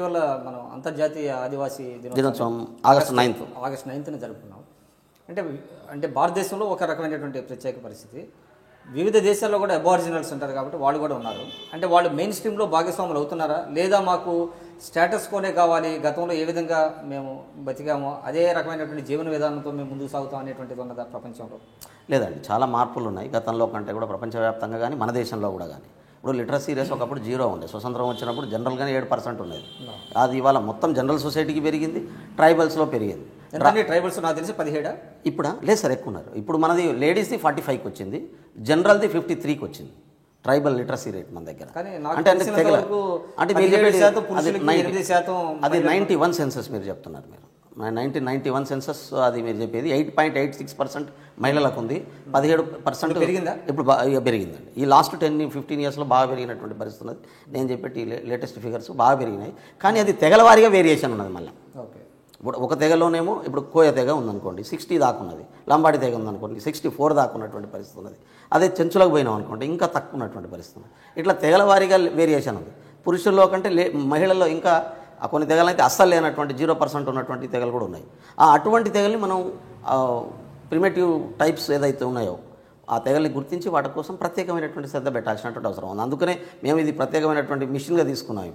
ఇటీవల మనం అంతర్జాతీయ ఆదివాసీ దినోత్సవం ఆగస్టు 9న జరుపుకున్నాం. అంటే అంటే భారతదేశంలో ఒక రకమైనటువంటి ప్రత్యేక పరిస్థితి. వివిధ దేశాల్లో కూడా అబారిజినల్స్ ఉంటారు కాబట్టి వాళ్ళు కూడా ఉన్నారు. అంటే వాళ్ళు మెయిన్ స్ట్రీమ్లో భాగస్వాములు అవుతున్నారా, లేదా మాకు స్టేటస్ కోనే కావాలి, గతంలో ఏ విధంగా మేము బతికామో అదే రకమైనటువంటి జీవన విధానంతో మేము ముందుకు సాగుతాం అనేటువంటిది ఉన్నదా ప్రపంచంలో? లేదండి, చాలా మార్పులు ఉన్నాయి గతంలో కంటే కూడా ప్రపంచవ్యాప్తంగా కానీ మన దేశంలో కూడా కానీ. ఇప్పుడు లిటరసీ రేస్ ఒకప్పుడు 0 ఉండే, స్వతంత్రం వచ్చినప్పుడు జనరల్గానే 7% ఉండేది. అది ఇవాళ మొత్తం జనరల్ సొసైటీకి పెరిగింది, ట్రైబల్స్లో పెరిగింది. ట్రైబల్స్ నాకు తెలిసి 17 ఇప్పుడు లేదు సార్, ఎక్కువ ఉన్నారు. ఇప్పుడు మనది లేడీస్ది 45కి వచ్చింది, జనరల్ది 53కి వచ్చింది ట్రైబల్ లిటరసీ రేట్ మన దగ్గర. అంటే అంటే మీరు చెప్పేది అది 91 సెన్సస్ మీరు చెప్తున్నారు. మీరు 1991 సెన్సస్ అది మీరు చెప్పేది 8.86% మహిళలకు ఉంది, 17% పెరిగిందా? ఇప్పుడు పెరిగిందండి. ఈ లాస్ట్ 10-15 ఇయర్స్లో బాగా పెరిగినటువంటి పరిస్థితి ఉన్నది. నేను చెప్పేటి లేటెస్ట్ ఫిగర్స్ బాగా పెరిగినాయి. కానీ అది తెగల వారీగా వేరియేషన్ ఉన్నది. మళ్ళీ ఇప్పుడు ఒక తెగలోనేమో ఇప్పుడు కోయ తెగ ఉందనుకోండి 60 దాకా ఉన్నది, లంబాడి తెగ ఉందనుకోండి 64 దాకా ఉన్నటువంటి పరిస్థితి ఉన్నది. అదే చెంచులకు పోయినాం అనుకోండి ఇంకా తక్కువ ఉన్నటువంటి పరిస్థితి ఉంది. ఇట్లా తెగల వారీగా వేరియేషన్ ఉంది. పురుషుల్లో కంటే మహిళల్లో ఇంకా కొన్ని తెగలు అయితే అస్సలు లేనటువంటి 0% ఉన్నటువంటి తెగలు కూడా ఉన్నాయి. అటువంటి తెగల్ని మనం ప్రిమేటివ్ టైప్స్ ఏదైతే ఉన్నాయో ఆ తెగల్ని గుర్తించి వాటి కోసం ప్రత్యేకమైనటువంటి శ్రద్ధ పెట్టాల్సినటువంటి అవసరం ఉంది. అందుకనే మేము ఇది ప్రత్యేకమైనటువంటి మిషన్గా తీసుకున్నాం.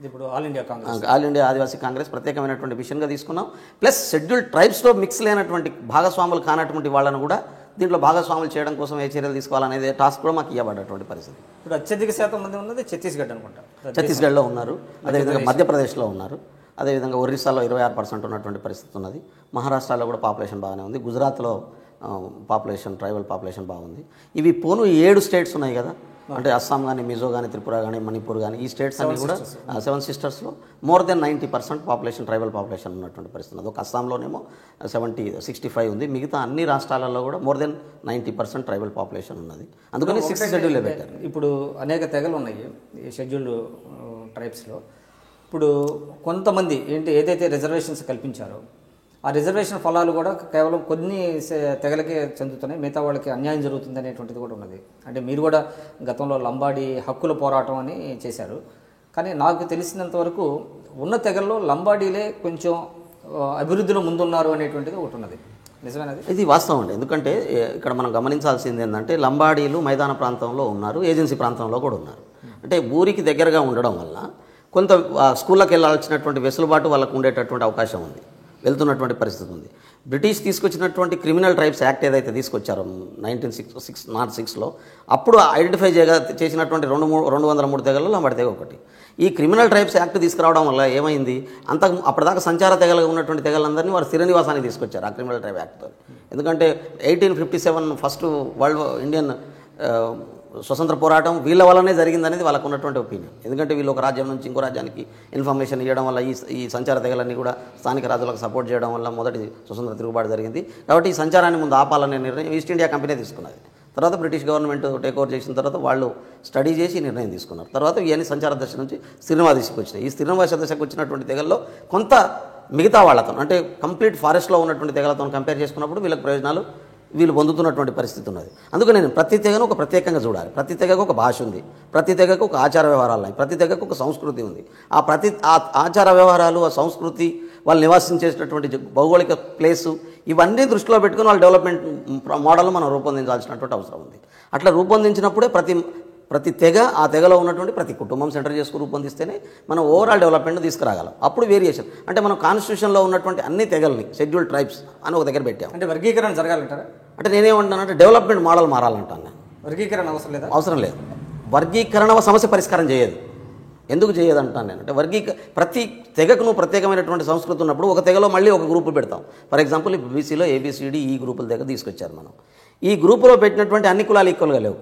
ఇప్పుడు ఆల్ ఇండియా ఆదివాసీ కాంగ్రెస్ ప్రత్యేకమైనటువంటి మిషన్గా తీసుకున్నాం. ప్లస్ షెడ్యూల్డ్ ట్రైబ్స్లో మిక్స్ లేనటువంటి భాగస్వాములు కానటువంటి వాళ్ళను కూడా దీంట్లో భాగస్వాములు చేయడం కోసం ఏ చర్యలు తీసుకోవాలనేది టాస్క్ కూడా మాకు ఇవ్వబడ్డటువంటి పరిస్థితి. ఇప్పుడు అత్యధిక శాతం మంది ఉన్నది ఛత్తీస్గఢ్ అనుకుంటా. ఛత్తీస్గఢ్లో ఉన్నారు, అదేవిధంగా మధ్యప్రదేశ్లో ఉన్నారు, అదేవిధంగా ఒరిస్సాలో 26% ఉన్నటువంటి పరిస్థితి ఉన్నది. మహారాష్ట్రలో కూడా పాపులేషన్ బాగానే ఉంది. గుజరాత్లో పాపులేషన్ ట్రైబల్ పాపులేషన్ బాగుంది. ఇవి పోను 7 స్టేట్స్ ఉన్నాయి కదా, అంటే అస్సాం కానీ, మిజో కానీ, త్రిపుర కానీ, మణిపూర్ కానీ, ఈ స్టేట్స్ అన్ని కూడా 7 సిస్టర్స్లో more than 90% population tribal population ఉన్నటువంటి పరిస్థితి ఉంది. ఒక అస్సాంలోనేమో 65 ఉంది. మిగతా అన్ని రాష్ట్రాలలో కూడా మోర్ దెన్ 90% ట్రైబల్ పాపులేషన్ ఉన్నది. అందుకని 6th షెడ్యూల్ పెట్టారు. ఇప్పుడు అనేక తెగలు ఉన్నాయి ఈ షెడ్యూల్డ్ ట్రైబ్స్లో. ఇప్పుడు కొంతమంది ఏదైతే రిజర్వేషన్స్ కల్పించారో ఆ రిజర్వేషన్ ఫలాలు కూడా కేవలం కొన్ని తెగలకే చెందుతున్నాయి, మిగతా వాళ్ళకి అన్యాయం జరుగుతుంది అనేటువంటిది కూడా ఉన్నది. అంటే మీరు కూడా గతంలో లంబాడి హక్కుల పోరాటం అని చేశారు, కానీ నాకు తెలిసినంత వరకు ఉన్న తెగల్లో లంబాడీలే కొంచెం అభివృద్ధిలో ముందున్నారు అనేటువంటిది ఒకటి ఉన్నది. నిజమేనది? ఇది వాస్తవం అండి. ఎందుకంటే ఇక్కడ మనం గమనించాల్సింది ఏంటంటే లంబాడీలు మైదాన ప్రాంతంలో ఉన్నారు, ఏజెన్సీ ప్రాంతంలో కూడా ఉన్నారు. అంటే ఊరికి దగ్గరగా ఉండడం వల్ల కొంత స్కూళ్ళకి వెళ్ళాల్సినటువంటి వెసులుబాటు వాళ్ళకు ఉండేటటువంటి అవకాశం ఉంది, వెళ్తున్నటువంటి పరిస్థితి ఉంది. బ్రిటిష్ తీసుకొచ్చినటువంటి క్రిమినల్ ట్రైబ్స్ యాక్ట్ ఏదైతే తీసుకొచ్చారో 1906లో అప్పుడు ఐడెంటిఫై చేసినటువంటి 203 తెగలలో లంబాడి తెగ ఒకటి. ఈ క్రిమినల్ ట్రైబ్స్ యాక్ట్ తీసుకురావడం వల్ల ఏమైంది, అప్పటిదాకా సంచార తెగలుగా ఉన్నటువంటి తెగలందరినీ వారు స్థిర నివాసానికి తీసుకొచ్చారు ఆ క్రిమినల్ ట్రైబ్ యాక్ట్తో. ఎందుకంటే 1857 ఫస్ట్ వరల్డ్ ఇండియన్ స్వతంత్ర పోరాటం వీళ్ళ వల్లనే జరిగిందనేది వాళ్ళకు ఉన్నటువంటి ఒపీనియన్. ఎందుకంటే వీళ్ళు ఒక రాజ్యం నుంచి ఇంకో రాజ్యానికి ఇన్ఫర్మేషన్ ఇవ్వడం వల్ల ఈ సంచార తెగలన్నీ కూడా స్థానిక రాజులకు సపోర్ట్ చేయడం వల్ల మొదటి స్వతంత్ర తిరుగుబాటు జరిగింది. కాబట్టి ఈ సంచారాన్ని ముందు ఆపాలనే నిర్ణయం ఈస్ట్ ఇండియా కంపెనీ తీసుకున్నది. తర్వాత బ్రిటిష్ గవర్నమెంట్ టేక్ ఓవర్ చేసిన తర్వాత వాళ్ళు స్టడీ చేసి నిర్ణయం తీసుకున్నారు. తర్వాత ఇవన్నీ సంచార దశ నుంచి స్థిరనివాస దశకు వచ్చినాయి. ఈ స్థిరనివాస దశకు వచ్చినటువంటి తెగల్లో కొంత మిగతా వాళ్ళతో అంటే కంప్లీట్ ఫారెస్ట్లో ఉన్నటువంటి తెగలతో కంపేర్ చేసుకున్నప్పుడు వీళ్ళకి ప్రయోజనాలు వీళ్ళు పొందుతున్నటువంటి పరిస్థితి ఉన్నది. అందుకని నేను ప్రతి తెగను ఒక ప్రత్యేకంగా చూడాలి. ప్రతి తెగకు ఒక భాష ఉంది, ప్రతి తెగకు ఒక ఆచార వ్యవహారాలు ఉన్నాయి, ప్రతి తెగకు ఒక సంస్కృతి ఉంది. ఆ ఆచార వ్యవహారాలు, ఆ సంస్కృతి, వాళ్ళు నివాసించేటటువంటి భౌగోళిక ప్లేసు, ఇవన్నీ దృష్టిలో పెట్టుకుని వాళ్ళ డెవలప్మెంట్ మోడల్ మనం రూపొందించాల్సినటువంటి అవసరం ఉంది. అట్లా రూపొందించినప్పుడే ప్రతి తెగ, ఆ తెగలో ఉన్నటువంటి ప్రతి కుటుంబం సెంటర్ చేసుకుని రూపొందిస్తేనే మనం ఓవరాల్ డెవలప్మెంట్ తీసుకురాగలం. అప్పుడు వేరియేషన్ అంటే మనం కాన్స్టిట్యూషన్లో ఉన్నటువంటి అన్ని తెగల్ని షెడ్యూల్డ్ ట్రైబ్స్ అని ఒక దగ్గర పెట్టాం. అంటే వర్గీకరణ జరగాలంటారా? అంటే నేనేమంటానంటే డెవలప్మెంట్ మోడల్ మారాలంటాను నేను. వర్గీకరణ అవసరం లేదా? అవసరం లేదు. వర్గీకరణ సమస్య పరిష్కారం చేయదు. ఎందుకు చేయదు అంటాను నేను అంటే ప్రతి తెగకు నువ్వు ప్రత్యేకమైనటువంటి సంస్కృతి ఉన్నప్పుడు ఒక తెగలో మళ్ళీ ఒక గ్రూపు పెడతాం. ఫర్ ఎగ్జాంపుల్ బీసీలో ABCD ఈ గ్రూపుల దగ్గర తీసుకొచ్చారు మనం. ఈ గ్రూపులో పెట్టినటువంటి అన్ని కులాలు ఈక్వల్గా లేవు.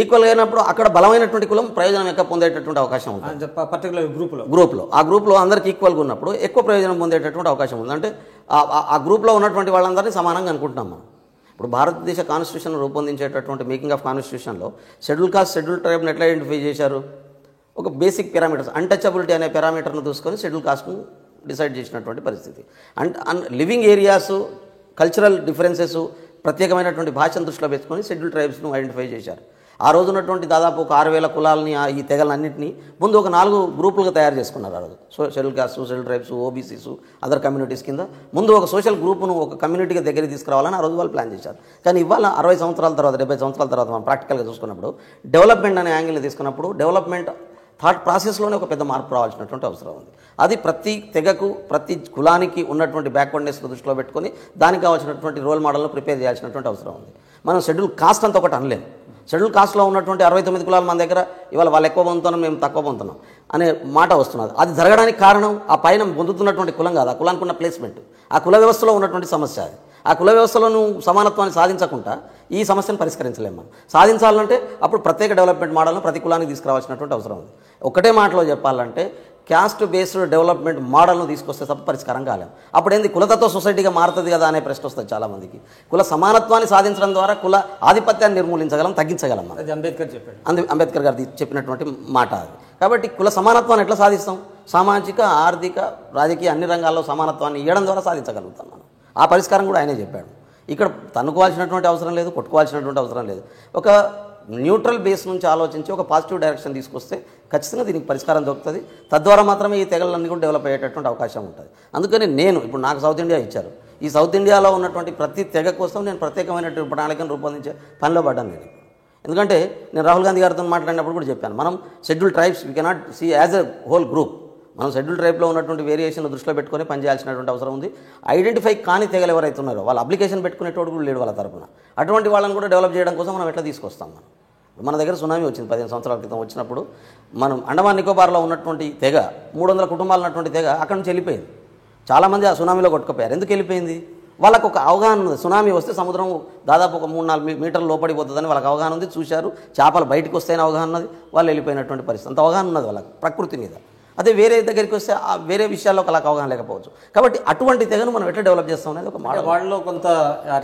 ఈక్వల్గా అయినప్పుడు అక్కడ బలమైనటువంటి కులం ప్రయోజనం ఎక్కువ పొందేటటువంటి అవకాశం ఉంది. పర్టికులర్ గ్రూప్లో ఆ గ్రూప్లో అందరికి ఈక్వల్గా ఉన్నప్పుడు ఎక్కువ ప్రయోజనం పొందేటటువంటి అవకాశం ఉంది. అంటే ఆ గ్రూప్లో ఉన్నటువంటి వాళ్ళందరినీ సమానంగా అనుకుంటున్నాం మనం. ఇప్పుడు భారతదేశ కాన్స్టిట్యూషన్ రూపొందించేటటువంటి మేకింగ్ ఆఫ్ కాన్స్టిట్యూషన్లో షెడ్యూల్ కాస్ట్, షెడ్యూల్ ట్రైబ్ని ఎట్లా ఐడెంటిఫై చేశారు? ఒక బేసిక్ పారామీటర్స్, అన్టచబిలిటీ అనే పారామీటర్ను చూసుకొని షెడ్యూల్ కాస్ట్ను డిసైడ్ చేసినటువంటి పరిస్థితి. లివింగ్ ఏరియాస్, కల్చరల్ డిఫరెన్సెస్, ప్రత్యేకమైనటువంటి భాషను దృష్టిలో పెట్టుకొని షెడ్యూల్ ట్రైబ్స్ను ఐడెంటిఫై చేశారు. ఆ రోజు ఉన్నటువంటి దాదాపు ఒక 6,000 కులాలని ఈ తెగలన్నింటినీ ముందు ఒక 4 గ్రూపులుగా తయారు చేసుకున్నారు. ఆ రోజు schedule caste, schedule tribes, OBCs, other communities కింద ముందు ఒక సోషల్ గ్రూప్ను ఒక కమ్యూనిటీగా దగ్గరికి తీసుకురావాలని ఆ రోజు వాళ్ళు ప్లాన్ చేశారు. కానీ ఇవాళ 60 సంవత్సరాల తర్వాత 70 సంవత్సరాల తర్వాత మనం ప్రాక్టికల్గా చూసుకున్నప్పుడు డెవలప్మెంట్ అనే యాంగిల్ని తీసుకున్నప్పుడు డెవలప్మెంట్ థాట్ ప్రాసెస్లోనే ఒక పెద్ద మార్పు రావాల్సినటువంటి అవసరం ఉంది. అది ప్రతి తెగకు ప్రతి కులానికి ఉన్నటువంటి బ్యాక్వర్డ్నెస్ దృష్టిలో పెట్టుకొని దానికి కావాల్సినటువంటి రోల్ మోడల్ను ప్రిపేర్ చేయాల్సినటువంటి అవసరం ఉంది. మనం షెడ్యూల్ కాస్ట్ అంత ఒకటి అనలేము. షెడ్యూల్ కాస్ట్లో ఉన్నటువంటి 69 కులాలు మన దగ్గర ఇవాళ వాళ్ళు ఎక్కువ పొందుతున్నాం, మేము తక్కువ పొందుతున్నాం అనే మాట వస్తున్నది. అది జరగడానికి కారణం ఆ పైన పొందుతున్నటువంటి కులం కాదు, ఆ కులానికి ఉన్న ప్లేస్మెంట్, ఆ కుల వ్యవస్థలో ఉన్నటువంటి సమస్య. అది ఆ కుల వ్యవస్థలో నువ్వు సమానత్వాన్ని సాధించకుండా ఈ సమస్యను పరిష్కరించలేము. మనం సాధించాలంటే అప్పుడు ప్రత్యేక డెవలప్మెంట్ మోడల్ను ప్రతి కులానికి తీసుకురావాల్సినటువంటి అవసరం ఉంది. ఒకటే మాటలో చెప్పాలంటే క్యాస్ట్ బేస్డ్ డెవలప్మెంట్ మోడల్ను తీసుకొస్తే తప్ప పరిష్కారం కాలేము. అప్పుడు ఏంది కులతత్వ సొసైటీగా మారుతుంది కదా అనే ప్రశ్న వస్తుంది చాలామందికి. కుల సమానత్వాన్ని సాధించడం ద్వారా కుల ఆధిపత్యాన్ని నిర్మూలించగలం, తగ్గించగలం. అది అంబేద్కర్ చెప్పాడు. అంబేద్కర్ గారు చెప్పినటువంటి మాట అది. కాబట్టి కుల సమానత్వాన్ని ఎట్లా సాధిస్తాం? సామాజిక, ఆర్థిక, రాజకీయ అన్ని రంగాల్లో సమానత్వాన్ని ఇవ్వడం ద్వారా సాధించగలుగుతాం మనం. ఆ పరిష్కారం కూడా ఆయనే చెప్పాడు. ఇక్కడ తన్నుకోవాల్సినటువంటి అవసరం లేదు, కొట్టుకోవాల్సినటువంటి అవసరం లేదు. ఒక న్యూట్రల్ బేస్ నుంచి ఆలోచించి ఒక పాజిటివ్ డైరెక్షన్ తీసుకొస్తే ఖచ్చితంగా దీనికి పరిష్కారం దొరుకుతుంది. తద్వారా మాత్రమే ఈ తెగలన్నీ కూడా డెవలప్ అయ్యేటటువంటి అవకాశం ఉంటుంది. అందుకని నేను ఇప్పుడు నాకు సౌత్ ఇండియా ఇచ్చారు, ఈ సౌత్ ఇండియాలో ఉన్నటువంటి ప్రతి తెగ కోసం నేను ప్రత్యేకమైనటువంటి ప్రణాళికను రూపొందించే పనిలో పడ్డాను నేను. ఎందుకంటే నేను రాహుల్ గాంధీ గారితో మాట్లాడినప్పుడు కూడా చెప్పాను, మనం schedule tribes we cannot see as a whole group. మనం షెడ్యూల్ ట్రైబ్లో ఉన్నటువంటి వేరియేషన్లు దృష్టిలో పెట్టుకొని పనిచేయాల్సినటువంటి అవసరం ఉంది. ఐడెంటిఫై కాని తెగలు ఎవరైతే ఉన్నారో వాళ్ళు అప్లికేషన్ పెట్టుకునేటోడు కూడా లేడు వాళ్ళ తరపున. అటువంటి వాళ్ళని కూడా డెవలప్ చేయడం కోసం మనం ఎట్లా తీసుకొస్తాం? మన దగ్గర సునామీ వచ్చింది 15 సంవత్సరాల క్రితం. వచ్చినప్పుడు మనం అండమాన్ నికోబార్లో ఉన్నటువంటి తెగ 300 కుటుంబాలు ఉన్నటువంటి తెగ అక్కడి నుంచి వెళ్ళిపోయింది. చాలామంది ఆ సునామీలో కొట్టుకుపోయారు. ఎందుకు వెళ్ళిపోయింది? వాళ్ళకు ఒక అవగాహన ఉంది. సునామీ వస్తే సముద్రం దాదాపు ఒక 3-4 మీటర్లు లోపడిపోతుందని వాళ్ళకి అవగాహన ఉంది. చూశారు, చేపలు బయటకు వస్తాయని అవగాహన ఉన్నది. వాళ్ళు వెళ్ళిపోయినటువంటి పరిస్థితి. అంత అవగాహన ఉన్నది వాళ్ళకి ప్రకృతి మీద. అదే వేరే దగ్గరికి వస్తే ఆ వేరే విషయాల్లో వాళ్ళకి అవగాహన లేకపోవచ్చు. కాబట్టి అటువంటి తెగను మనం ఎట్లా డెవలప్ చేస్తాం అనేది ఒక మాట. వాళ్ళలో కొంత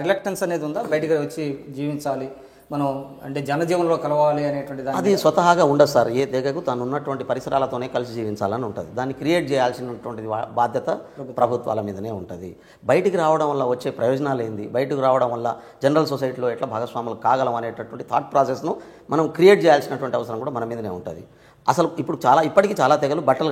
రిలక్టెన్స్ అనేది ఉందా బయటకు వచ్చి జీవించాలి, మనం అంటే జనజీవనంలో కలవాలి అనేటువంటి దాని? అది స్వతహాగా ఉండదు సార్. ఏ తెగకు తను ఉన్నటువంటి పరిసరాలతోనే కలిసి జీవించాలని ఉంటుంది. దాన్ని క్రియేట్ చేయాల్సినటువంటి బాధ్యత ప్రభుత్వాల మీదనే ఉంటుంది. బయటికి రావడం వల్ల వచ్చే ప్రయోజనాలు ఏంది, బయటకు రావడం వల్ల జనరల్ సొసైటీలో ఎట్లా భాగస్వాములు కాగలం అనేటటువంటి థాట్ ప్రాసెస్ను మనం క్రియేట్ చేయాల్సినటువంటి అవసరం కూడా మన మీదనే ఉంటుంది. అసలు ఇప్పటికీ చాలా తెగలు బట్టలు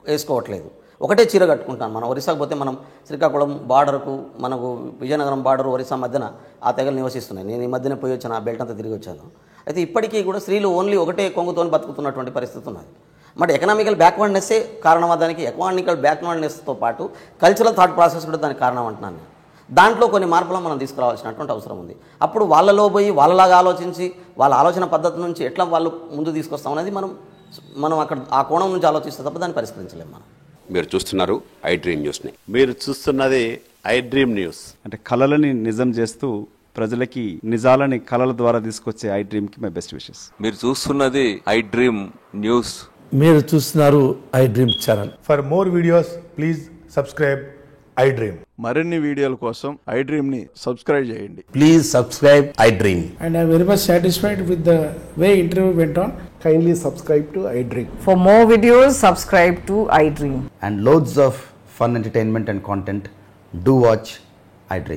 వేసుకోవట్లేదు, ఒకటే చీర కట్టుకుంటాను. మనం ఒరిస్సాకు పోతే మనం శ్రీకాకుళం బార్డర్కు మనకు విజయనగరం బార్డర్ ఒరిస్సా మధ్యన ఆ తెగలు నివసిస్తున్నాయి. నేను ఈ మధ్యన పోయి వచ్చాను, ఆ బెల్ట్ అంతా తిరిగి వచ్చాను. అయితే ఇప్పటికీ కూడా స్త్రీలు ఓన్లీ ఒకటే కొంగుతో బతుకుతున్నటువంటి పరిస్థితి ఉన్నది. మరి ఎకనామికల్ బ్యాక్వర్డ్నెస్సే కారణం. దానికి ఎకనామికల్ బ్యాక్వర్డ్నెస్తో పాటు కల్చరల్ థాట్ ప్రాసెస్ కూడా దానికి కారణం అంటున్నాను. దాంట్లో కొన్ని మార్పులను మనం తీసుకురావాల్సినటువంటి అవసరం ఉంది. అప్పుడు వాళ్ళలో పోయి వాళ్ళలాగా ఆలోచించి వాళ్ళ ఆలోచన పద్ధతి నుంచి ఎట్లా వాళ్ళు ముందు తీసుకొస్తాం అనేది మనం అక్కడ ఆ కోణం నుంచి ఆలోచిస్తే తప్ప దాన్ని పరిష్కరించలేము మనం. మీరు చూస్తున్నారు ఐ డ్రీమ్ న్యూస్ని. మీరు చూస్తున్నది ఐ డ్రీమ్ న్యూస్. అంటే కళలని నిజం చేస్తూ ప్రజలకి నిజాలని కళల ద్వారా తీసుకొచ్చే ఐ డ్రీమ్కి మై బెస్ట్ విషెస్. మీరు చూస్తున్నది ఐ డ్రీమ్ న్యూస్. మీరు చూస్తున్నారు I dream channel. For more videos please subscribe I dream. మరిన్ని వీడియోల కోసం ఐ డ్రీమ్ ని సబ్స్క్రైబ్ చేయండి. Please subscribe I dream. And I am very much satisfied with the way interview went on. Kindly subscribe to I Dream. For more videos, subscribe to I Dream. And loads of fun entertainment and content. Do watch I Dream.